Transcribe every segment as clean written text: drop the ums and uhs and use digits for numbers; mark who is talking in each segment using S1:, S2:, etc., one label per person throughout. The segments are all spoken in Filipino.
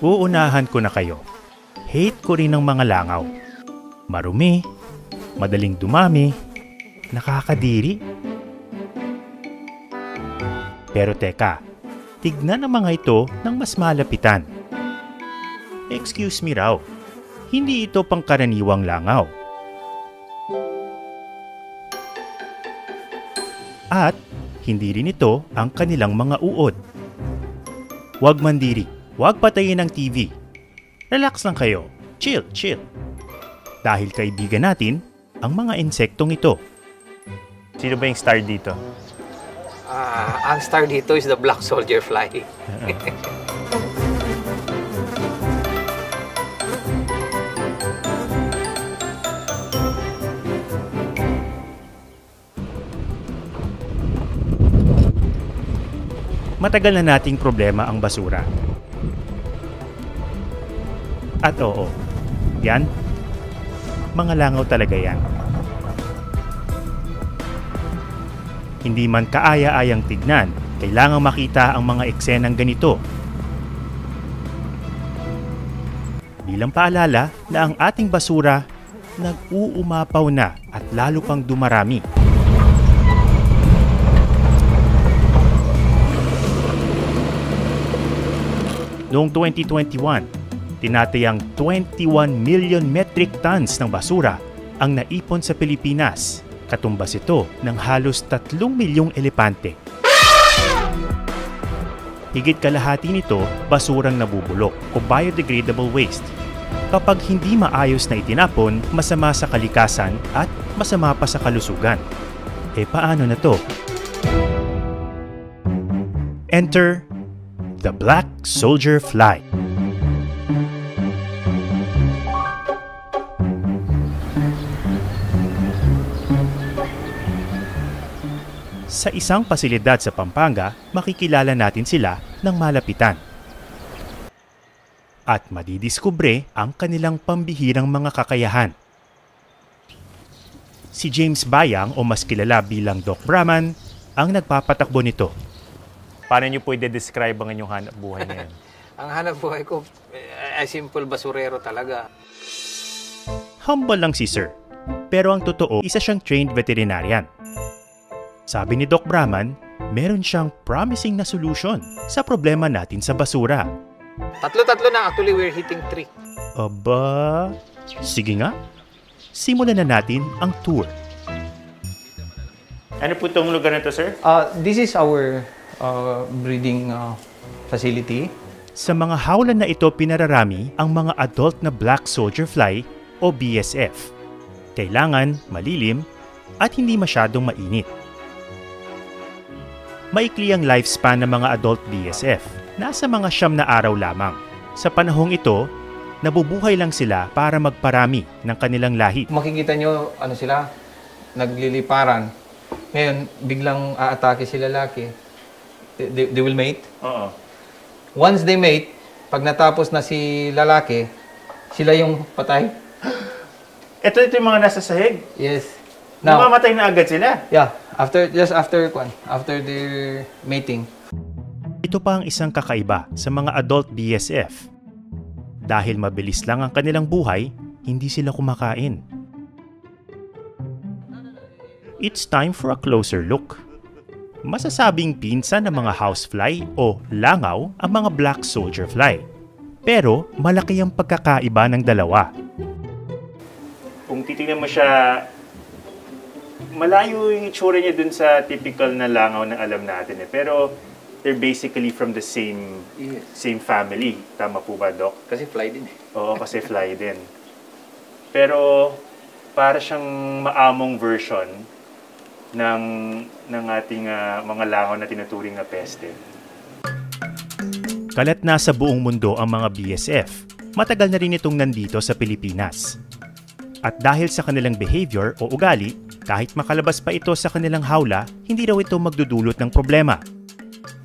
S1: Uunahan ko na kayo. Hate ko rin ang mga langaw. Marumi, madaling dumami, nakakadiri. Pero teka, tignan ang mga ito ng mas malapitan. Excuse me raw, hindi ito pangkaraniwang langaw. At hindi rin ito ang kanilang mga uod. Huwag mandiri, huwag patayin ang TV. Relax lang kayo, chill. Dahil kaibigan natin ang mga insektong ito. Sino ba yung star dito?
S2: Ang star dito is the black soldier fly.
S1: Matagal na nating problema ang basura. At oo, yan, mga langaw talaga yan. Hindi man kaaya-ayang tignan, kailangang makita ang mga eksenang ganito. Bilang paalala na ang ating basura nag-uumapaw na at lalo pang dumarami. Noong 2021, tinatayang 21 million metric tons ng basura ang naipon sa Pilipinas. Katumbas ito ng halos 3 milyong elepante. Higit kalahati nito basurang nabubulok o biodegradable waste. Kapag hindi maayos na itinapon, masama sa kalikasan at masama pa sa kalusugan. Paano na to? Enter the black soldier fly. Sa isang pasilidad sa Pampanga, makikilala natin sila ng malapitan. At madidiskubre ang kanilang pambihirang mga kakayahan. Si James Bayang o mas kilala bilang Doc Brahman ang nagpapatakbo nito. Paano niyo pwede describe ang inyong hanap buhay ngayon?
S2: Ang hanap buhay ko ay simple basurero talaga.
S1: Humble lang si Sir. Pero ang totoo, isa siyang trained veterinarian. Sabi ni Doc Brahman, meron siyang promising na solution sa problema natin sa basura.
S2: Tatlo na. Actually, we're hitting 3.
S1: Aba, sige nga. Simulan na natin ang tour. Ano po itong lugar na to, sir?
S3: This is our breeding facility.
S1: Sa mga hawlan na ito pinararami ang mga adult na black soldier fly o BSF. Kailangan malilim at hindi masyadong mainit. Maikli ang lifespan ng mga adult BSF, nasa mga 9 na araw lamang. Sa panahong ito, nabubuhay lang sila para magparami ng kanilang lahi.
S3: Makikita nyo, sila, nagliliparan. Ngayon, biglang aatake si lalaki. They will mate.
S1: Oo.
S3: Once they mate, pag natapos na si lalaki, sila yung patay.
S1: Ito yung mga nasa sahig.
S3: Yes. Now,
S1: mamamatay na agad sila.
S3: Yeah, after their mating.
S1: Ito pa ang isang kakaiba sa mga adult BSF. Dahil mabilis lang ang kanilang buhay, hindi sila kumakain. It's time for a closer look. Masasabing pinsan ng mga housefly o langaw ang mga black soldier fly. Pero malaki ang pagkakaiba ng dalawa. Kung titingnan mo siya, malayo yung itsura niya dun sa typical na langaw na alam natin Pero they're basically from the same family. Tama po ba, Doc?
S2: Kasi fly din
S1: Oo, kasi fly din. Pero para siyang maamong version ng ating mga langaw na tinuturing na peste. Kalat na sa buong mundo ang mga BSF. Matagal na rin itong nandito sa Pilipinas. At dahil sa kanilang behavior o ugali, kahit makalabas pa ito sa kanilang hawla, hindi raw ito magdudulot ng problema.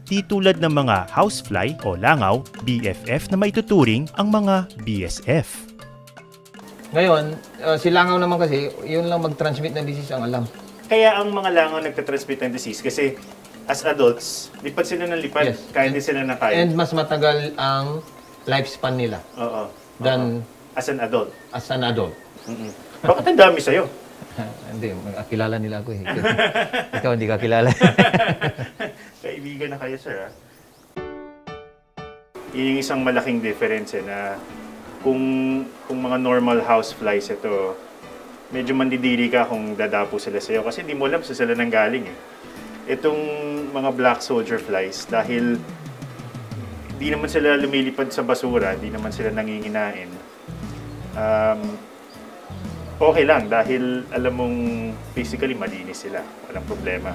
S1: Di tulad ng mga housefly o langaw, BFF na maituturing ang mga BSF.
S3: Ngayon, si langaw naman kasi, yun lang mag-transmit ng disease ang alam.
S1: Kaya ang mga langaw nagtatransmit ng disease kasi as adults, lipad sila ng lipad.
S3: Yes.
S1: Kaya din sila nakain.
S3: And mas matagal ang lifespan nila
S1: Oo.
S3: than
S1: As an adult.
S3: as an adult.
S1: Bakit ang dami sa'yo?
S3: Hindi, kilala nila ako eh. Ikaw hindi ka kilala.
S1: Kaibigan na kayo, sir, ha? Yun yung isang malaking difference na kung mga normal houseflies ito, medyo mandidiri ka kung dadapo sila sa'yo kasi hindi mo alam sa sila nang galing eh. Itong mga black soldier flies, dahil di naman sila lumilipad sa basura, di naman sila nanginginain, okay lang dahil alam mong physically malinis sila. Walang problema.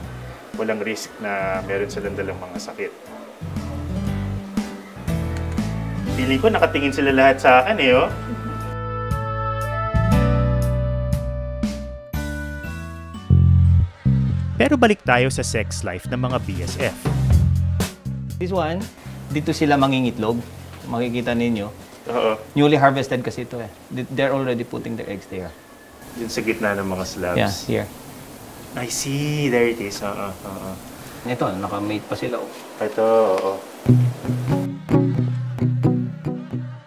S1: Walang risk na meron silang dalang mga sakit. Feeling ko nakatingin sila lahat sa akin eh, oh. Pero balik tayo sa sex life ng mga BSF.
S3: This one, dito sila mangingitlog. Makikita ninyo.
S1: Oo.
S3: Newly harvested kasi ito eh. They're already putting their eggs there.
S1: Yun sa gitna ng mga slabs.
S3: Yeah, here.
S1: I see. There it is. Oo.
S3: Ito, nakamate pa sila.
S1: Ito, oo.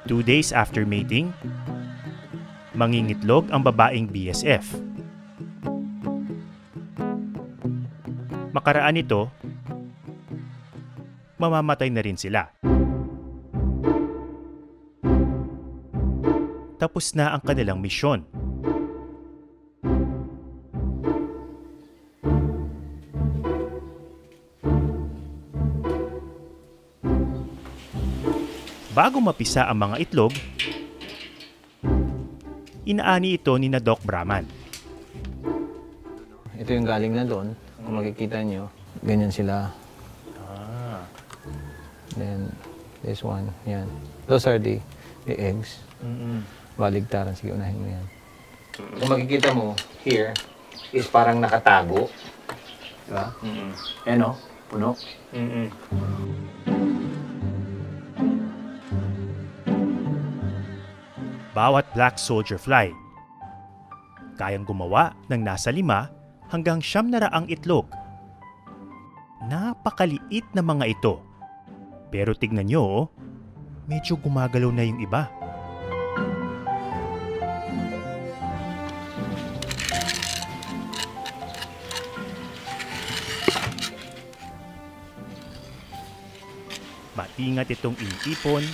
S1: 2 days after mating, mangingitlog ang babaeng BSF. Makaraan ito, mamamatay na rin sila. Tapos na ang kanilang misyon. Bago mapisa ang mga itlog, inaani ito ni na Doc Brahman.
S3: Ito yung galing na doon. Kung makikita nyo, ganyan sila. Then, this one, yan. Those are the eggs. Baligtaran. Sige, unahin mo yan. Kung makikita mo, here, is parang nakatago. Diba? Ayan o, puno.
S1: Bawat black soldier fly, kayang gumawa ng nasa 5 hanggang 900 itlog. Napakaliit na mga ito. Pero tignan nyo, medyo gumagalaw na yung iba. Maingat itong inipon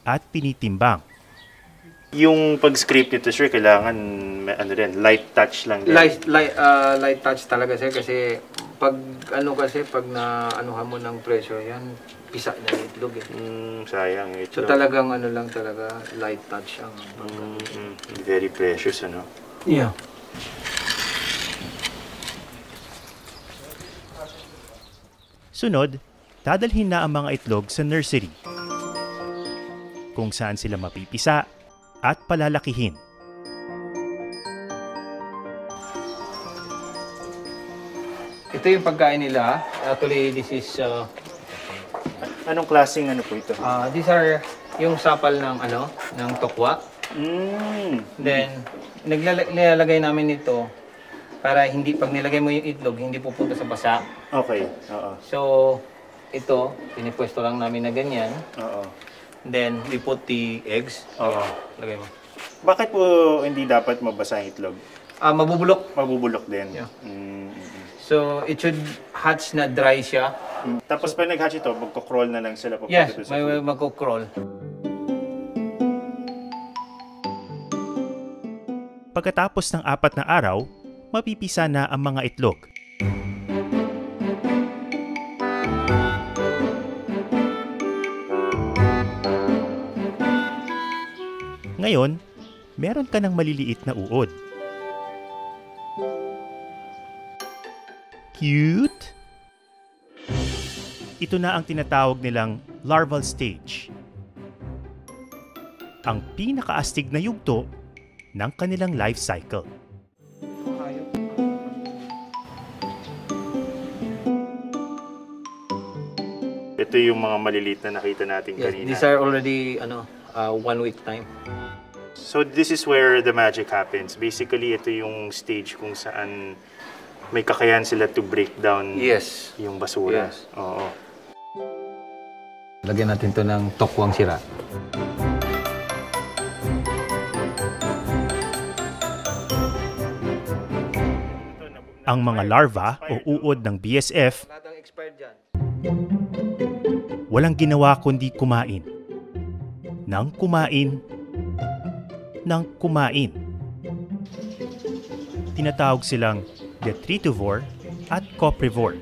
S1: at pinitimbang. Yung pag-script nito, sir, kailangan light touch lang din.
S2: Light touch talaga sir kasi pag na-anuhan mo ng pressure yan, pisa na yung itlog eh.
S1: Sayang yung
S2: So
S1: itlog.
S2: talagang talaga light touch ang
S1: Very precious, ano?
S3: Yeah.
S1: Sunod, dadalhin na ang mga itlog sa nursery, kung saan sila mapipisa at palalakihin.
S3: Ito yung pagkain nila. Actually, this is...
S1: Anong klaseng ano po ito?
S3: these are yung sapal ng ng tokwa. Then, nilalagay namin ito para hindi, pag nilagay mo yung itlog, hindi pupunta sa basa.
S1: Okay, oo.
S3: So, ito, pinipwesto lang namin na ganyan.
S1: Oo.
S3: Then, we put the eggs.
S1: Oo.
S3: Lagay mo.
S1: Bakit po hindi dapat mabasa ang itlog?
S3: Mabubulok.
S1: Mabubulok din.
S3: Yeah. So, it should hatch na dry siya.
S1: Tapos pag nag-hatch ito, magko-crawl na lang sila papunta
S3: Yes,
S1: doon sa
S3: may
S1: food.
S3: magko-crawl.
S1: Pagkatapos ng 4 na araw, mapipisa na ang mga itlog. Ngayon, meron ka ng maliliit na uod. Cute! Ito na ang tinatawag nilang larval stage. Ang pinakaastig na yugto ng kanilang life cycle. Ito yung mga maliliit na nakita natin
S3: Yes,
S1: kanina.
S3: these are already 1 week time.
S1: So this is where the magic happens. Basically, ito yung stage kung saan may kakayahan sila to break down
S2: Yes.
S1: yung basura.
S2: Yes.
S1: Oo.
S3: Lagyan natin to ng tokwang sira.
S1: Ang mga larva o uod ng BSF
S2: Lahat ng expired dyan.
S1: walang ginawa kundi kumain. Nang kumain. Nang kumain. Tinatawag silang detritivore at coprivore.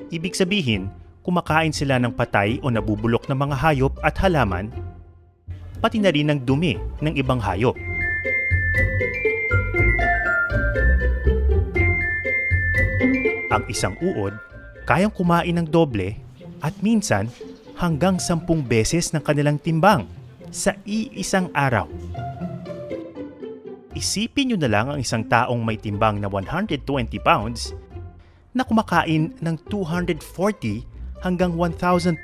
S1: Ibig sabihin, kumakain sila ng patay o nabubulok na mga hayop at halaman, pati na rin ng dumi ng ibang hayop. Ang isang uod, kayang kumain ng doble at minsan hanggang 10 beses ng kanilang timbang sa iisang araw. Isipin nyo na lang ang isang taong may timbang na 120 pounds na kumakain ng 240 hanggang 1,200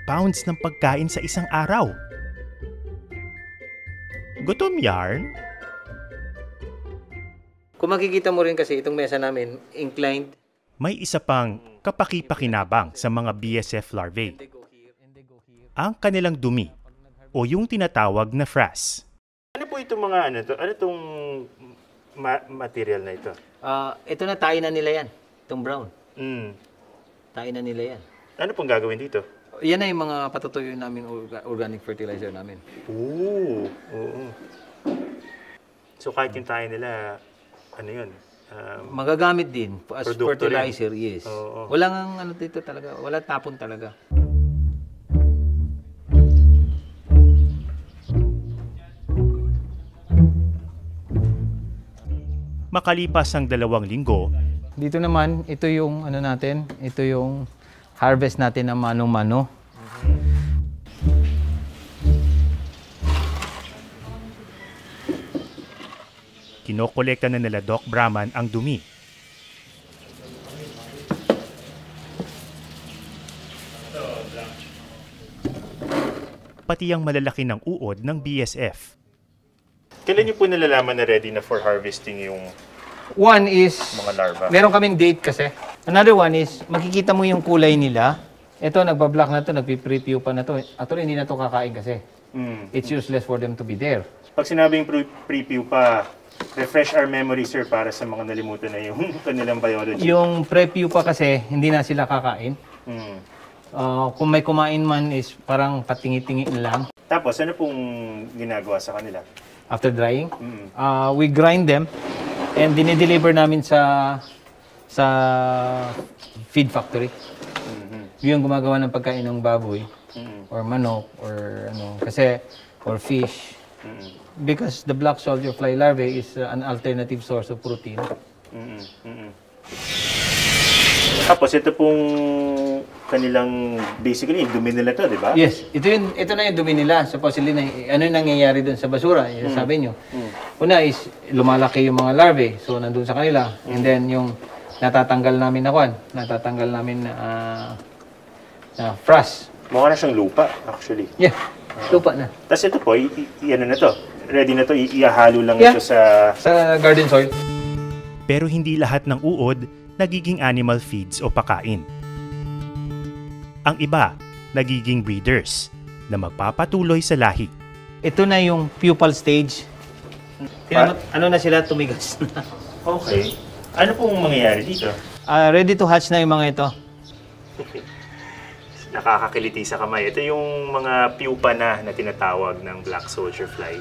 S1: pounds ng pagkain sa isang araw. Gutom yarn?
S2: Kung makikita mo rin kasi itong mesa namin, inclined.
S1: May isa pang kapaki-pakinabang sa mga BSF larvae. Ang kanilang dumi o yung tinatawag na frass. Ano po itong mga ano to? Ano itong material na ito?
S2: Ito na tainan nila yan. Itong brown.
S1: Mm.
S2: Tainan nila yan.
S1: Ano pong gagawin dito?
S2: Yan na yung mga patutuyo namin organic fertilizer namin.
S1: Oo. So kahit yung tayo nila, ano yun?
S2: Magagamit din as
S1: Produkto
S2: fertilizer,
S1: rin.
S2: yes.
S1: Oo.
S2: Walang ano dito talaga, wala tapon talaga.
S1: Makalipas ang 2 linggo,
S3: Dito naman, ito yung ano natin, ito yung harvest natin ng mano-mano.
S1: kinokolekta na nila Doc Brahman ang dumi. Pati ang malalaki ng uod ng BSF. Kailan niyo po nalalaman na ready na for harvesting yung
S3: One is,
S1: mga larva?
S3: meron kaming date kasi. Another one is, makikita mo yung kulay nila. Ito, nagbablock na to, nagpipreview pa na to. Actually, hindi na to kakain kasi. It's useless for them to be there.
S1: Pag sinabing preview pa, refresh our memory, sir, para sa mga nalimutan na yung kanilang biology.
S3: Yung preview pa kasi, hindi na sila kakain.
S1: Mm.
S3: Kung may kumain man is parang patingi-tingin lang.
S1: Tapos, ano pong ginagawa sa kanila?
S3: After drying,
S1: Mm.
S3: we grind them and dinideliver namin sa feed factory.
S1: Mhm.
S3: Yung gumagawa ng pagkain ng baboy
S1: Mhm.
S3: or manok or ano kasi or fish.
S1: Mhm.
S3: Because the black soldier fly larvae is an alternative source of protein.
S1: Mhm. Mhm. Tapos, ito pong kanilang, basically, yung dumi nila to, di ba?
S3: Yes, ito na yung dumi nila. Supposedly, ano yung nangyayari doon sa basura? Yung sabi nyo. Una is, lumalaki yung mga larvae. So, nandun sa kanila. And then, yung natatanggal namin na frass.
S1: Mukha na siyang lupa, actually.
S3: Yeah, lupa na.
S1: Tapos ito po, ano na to? Ready na to, iahalo lang
S3: Yeah.
S1: ito sa...
S3: Sa garden soil.
S1: Pero hindi lahat ng uod nagiging animal feeds o pakain. Ang iba, nagiging breeders na magpapatuloy sa lahi.
S3: Ito na yung pupal stage. Ano na sila, tumigas na.
S1: Okay. Ano pong mangyayari dito?
S3: Ready to hatch na yung mga ito.
S1: Nakakakiliti sa kamay. Ito yung mga pupa na tinatawag ng black soldier fly.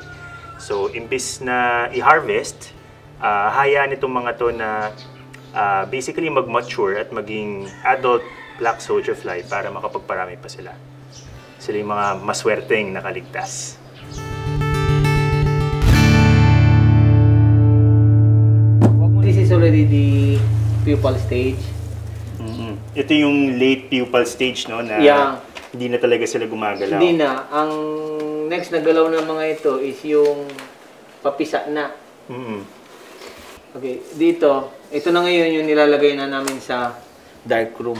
S1: So, imbis na i-harvest, hayaan itong mga to na basically mag-mature at maging adult black soldier fly para makapagparami pa sila. Sila yung mga maswerteng nakaligtas.
S3: This is already the pupal stage.
S1: Ito yung late pupal stage, no? Na
S3: Yeah.
S1: hindi na talaga sila gumagalaw.
S3: Hindi na. Ang next na galaw ng mga ito is yung papisa na.
S1: Mm-mm.
S3: Okay, dito, ito na ngayon yung nilalagay na namin sa dark room.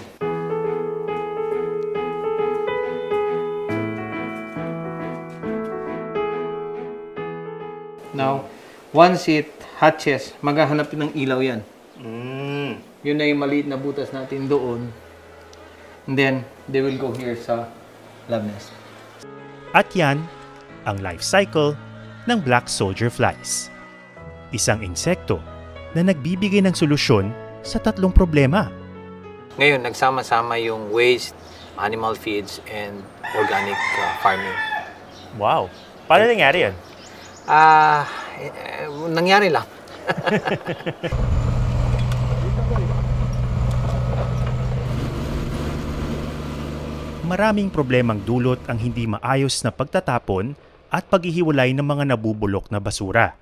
S3: Now, once it hatches, maghahanap ng ilaw yan. Yun na yung maliit na butas natin doon. And then, they will go here sa lab nest.
S1: At yan ang life cycle ng black soldier flies. Isang insekto na nagbibigay ng solusyon sa tatlong problema.
S2: Ngayon, nagsama-sama yung waste, animal feeds, and organic farming.
S1: Wow! Paano nangyari yan?
S2: Nangyari lang.
S1: Maraming problemang dulot ang hindi maayos na pagtatapon at paghihiwalay ng mga nabubulok na basura.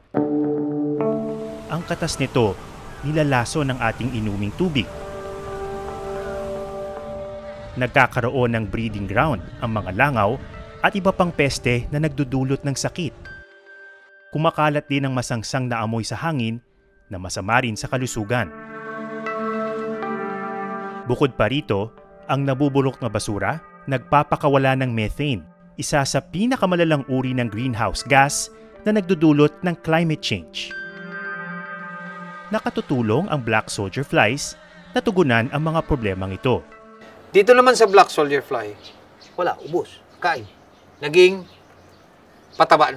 S1: Ang katas nito, nilalaso ng ating inuming tubig. Nagkakaroon ng breeding ground ang mga langaw at iba pang peste na nagdudulot ng sakit. Kumakalat din ang masangsang na amoy sa hangin na masama rin sa kalusugan. Bukod pa rito, ang nabubulok na basura nagpapakawala ng methane, isa sa pinakamalalang uri ng greenhouse gas na nagdudulot ng climate change. Nakatutulong ang black soldier flies na tugunan ang mga problemang ito.
S2: Dito naman sa black soldier fly, wala, ubos, kain. Naging pataba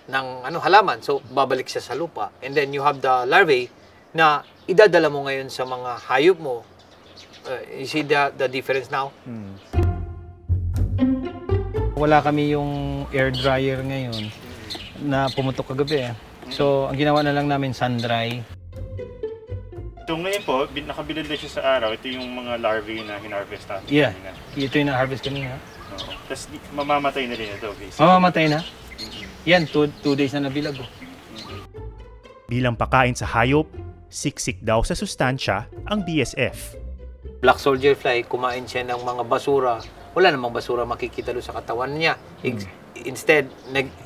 S2: ng halaman. So, babalik siya sa lupa. And then you have the larvae na idadala mo ngayon sa mga hayop mo. You see the difference now?
S3: Wala kami yung air dryer ngayon na pumutok kagabi. So, ang ginawa na lang namin sun dry.
S1: So ngayon po, nakabilad na siya sa araw. Ito yung mga larvae na hinarvest natin.
S3: Yeah, ito yung na-harvest kami ha.
S1: Tapos mamamatay na rin ito.
S3: Mamamatay na? Yan, 2 days na nabilag.
S1: Bilang pakain sa hayop, siksik daw sa sustansya ang BSF.
S2: Black soldier fly, kumain siya ng mga basura. Wala namang basura makikita doon sa katawan niya. Instead,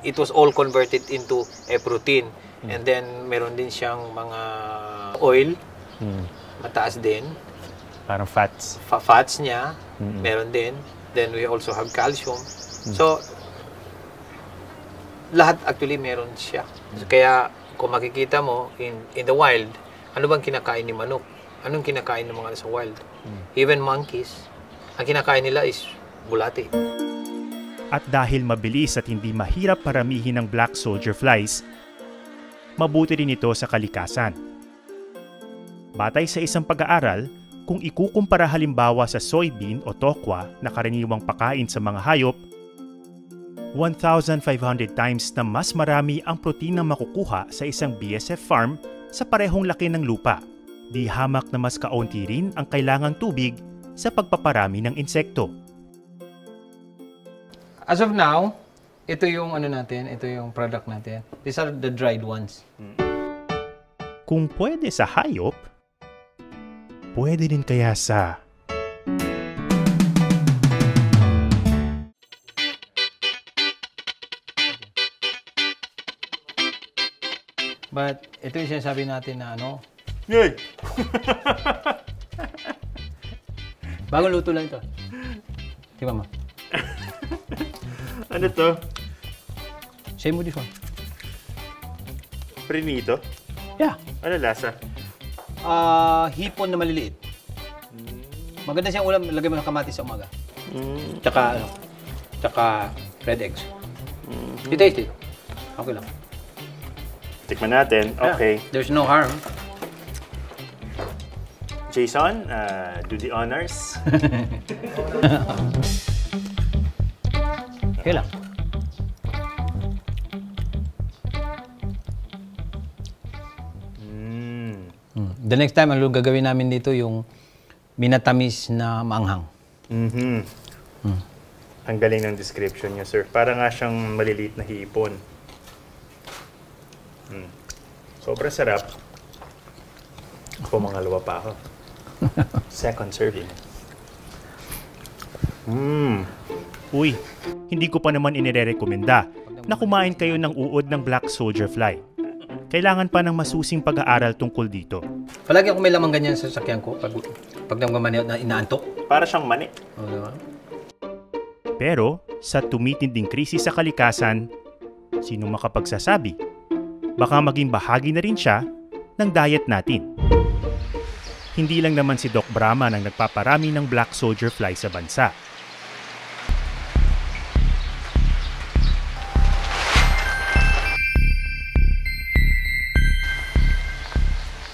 S2: it was all converted into a protein. And then, meron din siyang mga oil. Mataas din.
S1: Parang fats.
S2: Fats niya, meron din. Then, we also have calcium. So, lahat actually meron siya. So, kaya, kung makikita mo, in the wild, ano bang kinakain ni manok? Anong kinakain ng mga sa wild? Even monkeys, ang kinakain nila is bulate.
S1: At dahil mabilis at hindi mahirap paramihin ng black soldier flies, mabuti rin ito sa kalikasan. Batay sa isang pag-aaral, kung ikukumpara halimbawa sa soybean o tokwa na karaniwang pakain sa mga hayop, 1,500 times na mas marami ang proteinang makukuha sa isang BSF farm sa parehong laki ng lupa. Di hamak na mas kaunti rin ang kailangang tubig sa pagpaparami ng insekto.
S3: As of now, ito yung ito yung product natin. These are the dried ones.
S1: Kung pwede sa hayop, pwede din kaya sa
S3: But ito yung sinasabi natin na
S1: Yay!
S3: bagong luto lang ito. Di ba, ma?
S1: Ano to?
S3: Same with this one.
S1: Prinito?
S3: Yeah.
S1: Ano lasa?
S3: Hipon na maliliit. Maganda siyang ulam, lagay mo ng kamatis sa umaga. Tsaka red eggs. You taste it. Okay lang.
S1: Tikman natin. Okay.
S3: Yeah, there's no harm.
S1: Jason, do the honors.
S3: Okay lang. The next time, ang gagawin namin dito yung minatamis na maanghang.
S1: Ang galing ng description niyo, sir. Para nga siyang maliliit na hipon. Sobrang sarap. Pumangalawa pa ako. Second serving. Uy, hindi ko pa naman inirerekomenda na kumain kayo ng uod ng black soldier fly. Kailangan pa ng masusing pag-aaral tungkol dito.
S3: Palagi ako may lamang ganyan sa sasakyan ko pag nagmamani na inaantok.
S1: Para siyang mani.
S3: Oh, diba?
S1: Pero sa tumitinding krisis sa kalikasan, sino makapagsasabi? Baka maging bahagi na rin siya ng diet natin. Hindi lang naman si Doc Brahman ang nagpaparami ng black soldier fly sa bansa.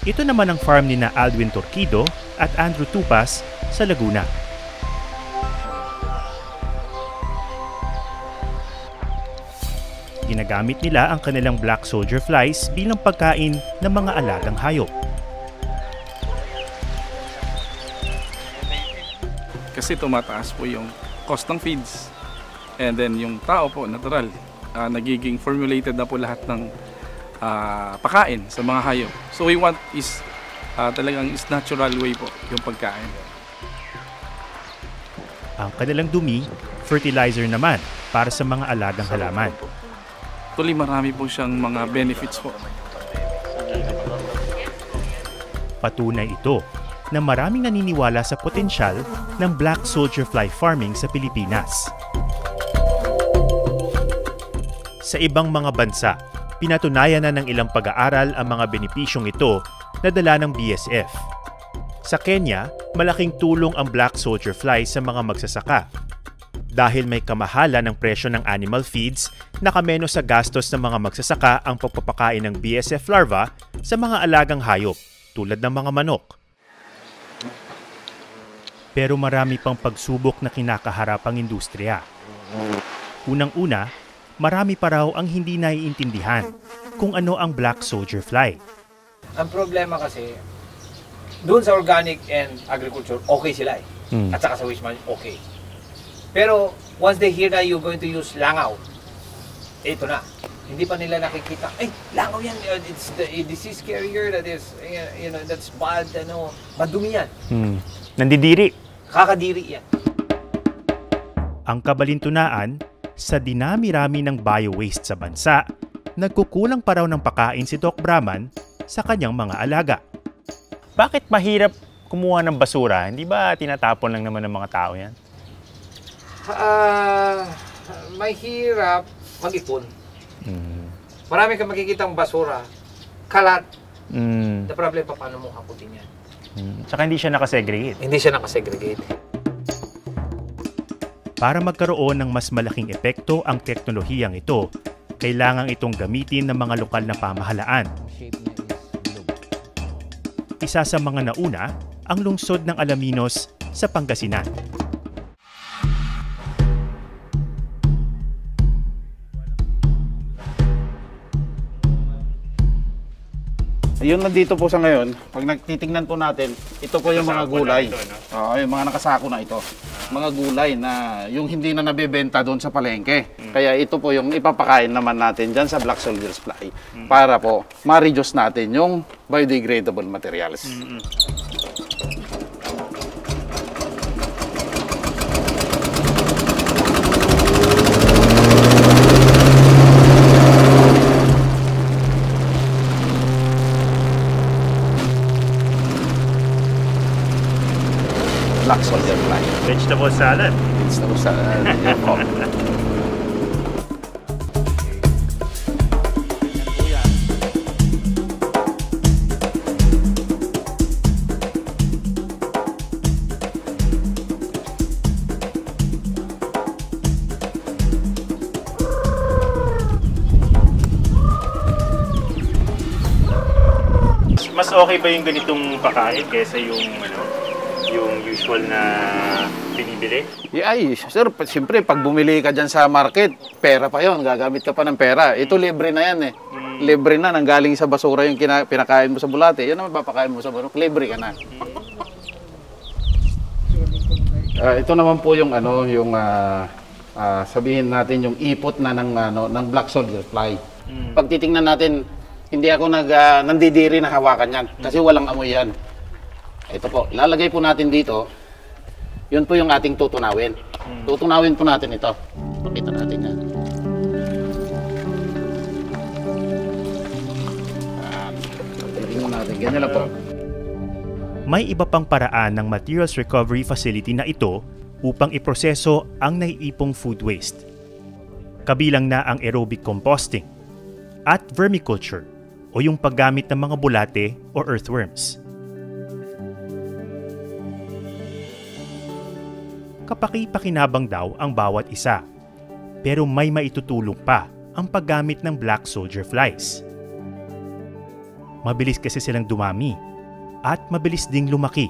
S1: Ito naman ang farm ni na Aldwin Torquido at Andrew Tupas sa Laguna. Ginagamit nila ang kanilang black soldier flies bilang pagkain ng mga alagang hayop.
S4: Kasi tumataas po yung cost ng feeds. And then yung tao po, natural, nagiging formulated na po lahat ng pakain sa mga hayop. So we want is talagang is natural way po yung pagkain.
S1: Ang kanilang dumi, fertilizer naman para sa mga alagang halaman.
S4: Actually, marami po siyang mga benefits po.
S1: Patunay ito na maraming naniniwala sa potensyal ng black soldier fly farming sa Pilipinas. Sa ibang mga bansa, pinatunayan na ng ilang pag-aaral ang mga benepisyong ito na dala ng BSF. Sa Kenya, malaking tulong ang black soldier fly sa mga magsasaka. Dahil may kamahalan ng presyo ng animal feeds, nakameno sa gastos ng mga magsasaka ang pagpapakain ng BSF larva sa mga alagang hayop, tulad ng mga manok. Pero marami pang pagsubok na kinakaharap ang industriya. Unang-una, marami pa raw ang hindi naiintindihan kung ano ang black soldier fly.
S2: Ang problema kasi, doon sa organic and agriculture, okay sila eh. At saka sa waste management, okay. Pero once they hear that you're going to use langaw, ito na. Hindi pa nila nakikita, langaw yan, it's the disease carrier that is, that's bad, madumi yan.
S1: Nandidiri.
S2: Kakadiri yan.
S1: Ang kabalintunaan, sa dinami-rami ng bio-waste sa bansa, nagkukulang pa raw ng pakain si Doc Brahman sa kanyang mga alaga. Bakit mahirap kumuha ng basura? Hindi ba tinatapon lang naman ng mga tao yan?
S2: Mahirap mag-ipon. Marami kang makikitang basura, kalat. The problem pa, paano mo hakutin yan?
S1: Tsaka hindi siya nakasegregate.
S2: Hindi siya nakasegregate.
S1: Para magkaroon ng mas malaking epekto ang teknolohiyang ito, kailangan itong gamitin ng mga lokal na pamahalaan. Isa sa mga nauna, ang lungsod ng Alaminos sa Pangasinan.
S5: Yun nandito po sa ngayon, pag nagtitingnan po natin, ito po yung mga gulay. Yung mga nakasako na ito. Mga gulay na yung hindi na nabebenta doon sa palengke. Kaya ito po yung ipapakain naman natin dyan sa Black Soldier's Fly para po ma-reduce natin yung biodegradable materials. Black Soldier Fly.
S1: Vegetable salad.
S5: Vegetable salad. Yan po.
S1: Mas okay ba yung ganitong pakain kaysa yung yung usual na binibili?
S5: Ay, sir, siyempre, pag bumili ka dyan sa market, pera pa yon, gagamit ka pa ng pera. Ito, libre na yan eh. Libre na, nanggaling sa basura yung pinakain mo sa bulate. Yan naman papakain mo sa manok, libre ka na. Ito naman po yung sabihin natin yung ipot na ng Black Soldier Fly. Pag titingnan natin, hindi ako nandidiri na hawakan yan kasi walang amoy yan. Ito po, ilalagay po natin dito. Yun po yung ating tutunawin. Tutunawin po natin ito. Pakita natin yan. Tingnan natin, ganyan lang po.
S1: May iba pang paraan ng materials recovery facility na ito upang iproseso ang naiipong food waste. Kabilang na ang aerobic composting at vermiculture o yung paggamit ng mga bulate o earthworms. Kapaki-pakinabang daw ang bawat isa. Pero may maitutulong pa ang paggamit ng black soldier flies. Mabilis kasi silang dumami at mabilis ding lumaki.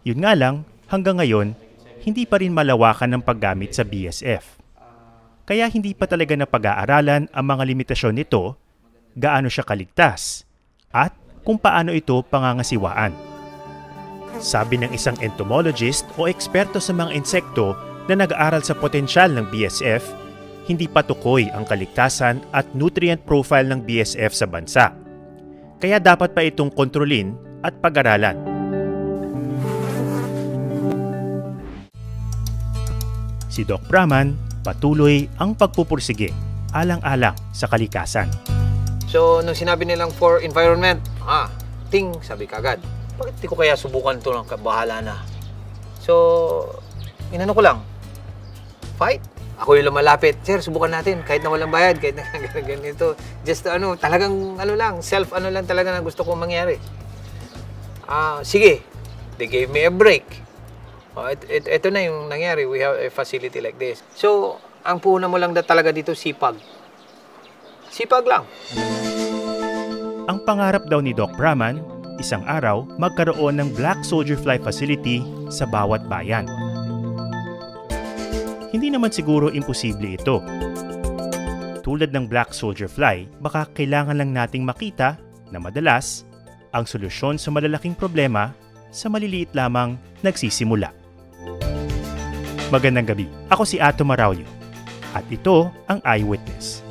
S1: Yun nga lang, hanggang ngayon, hindi pa rin malawakan ng paggamit sa BSF. Kaya hindi pa talaga napag-aaralan ang mga limitasyon nito, gaano siya kaligtas, at kung paano ito pangangasiwaan. Sabi ng isang entomologist o eksperto sa mga insekto na nag-aaral sa potensyal ng BSF, hindi pa tukoy ang kaligtasan at nutrient profile ng BSF sa bansa. Kaya dapat pa itong kontrolin at pag-aralan. Si Doc Brahman patuloy ang pagpupursige alang-alang sa kalikasan.
S2: So, nung sinabi nilang for environment, sabi kagad, bakit di ko kaya subukan ito ng bahala na? So, inano ko lang, fight. Ako yung lumalapit, sir, subukan natin, kahit na walang bayad, kahit na ganito. Just talagang lang talaga na gusto kong mangyari. Sige, they gave me a break. Ito na yung nangyari. We have a facility like this. So, ang puhunan mo lang talaga dito, sipag. Sipag lang.
S1: Ang pangarap daw ni Doc Brahman, isang araw magkaroon ng Black Soldier Fly Facility sa bawat bayan. Hindi naman siguro imposible ito. Tulad ng Black Soldier Fly, baka kailangan lang nating makita na madalas ang solusyon sa malalaking problema sa maliliit lamang nagsisimula. Magandang gabi. Ako si Ato Maraulio at ito ang Eyewitness.